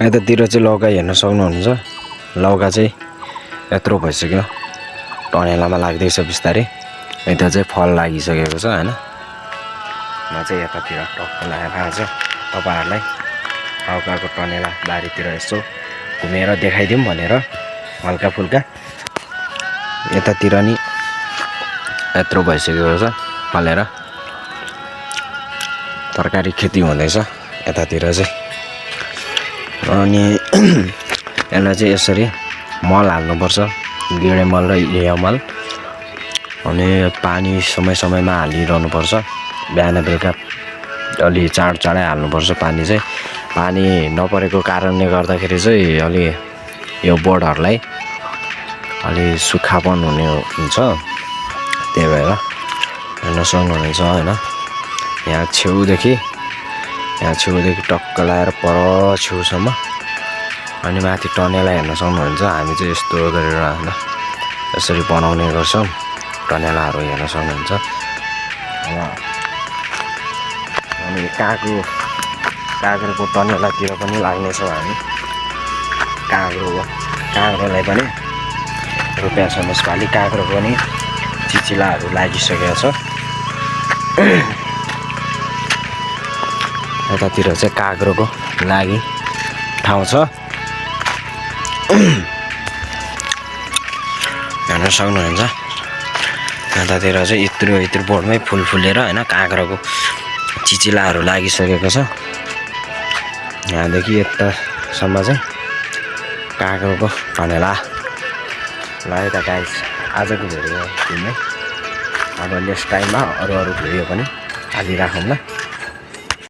यतातिर चाहिँ लौका हेर्न सक्नुहुन्छ। लौका चाहिँ यत्रो भइसक्यो, टनेलामा लाग्दैछ बिस्तारै। यता चाहिँ फल लागिसकेको छ हैन। म चाहिँ यतातिर टक्क लगाएर आज तपाईहरुलाई लौकाको टनेला बारीतिर यसो घुमेर देखाइदिउँ भनेर हल्का फुल्का। यतातिर नि यत्रो भइसकेको छ फलेर, तरकारी खेती हुँदैछ यतातिर चाहिँ। अनि यसलाई चाहिँ यसरी मल हाल्नुपर्छ, गिडे मल र इया मल। अनि पानी समय समयमा हालिरहनुपर्छ, बिहान बेलुका अलि चाँडै हाल्नुपर्छ पानी चाहिँ। पानी नपरेको कारणले गर्दाखेरि चाहिँ अलि यो बोटहरूलाई अलि सुक्खापन हुने हुन्छ, त्यही भएर हेर्न सक्नुहुनेछ हैन। यहाँ छेउदेखि टक्क लगाएर पर छेउसम्म। अनि माथि टनेला हेर्न सक्नुहुन्छ। हामी चाहिँ यस्तो गरेर हैन यसरी बनाउने गर्छौं, टनेलाहरू हेर्न सक्नुहुन्छ। अनि काँक्रोको टनेलातिर पनि लाग्नेछौँ हामी। काँक्रोलाई पनि रोपेका छौँ यसपालि। काँक्रोको पनि चिचिलाहरू लागिसकेको छ। यतातिर चाहिँ काँक्रोको लागि ठाउँ छ, हेर्न सक्नुहुन्छ। यतातिर चाहिँ यत्रो बोटमै फुल फुलेर हैन काँक्रोको चिचिलाहरू लागिसकेको छ। यहाँदेखि यतासम्म चाहिँ काँक्रोको टनेला। ल है त गाइस, आजको भिडियो यति नै। अब नेक्स्ट टाइममा अरू भिडियो पनि हालिराखौँ ल।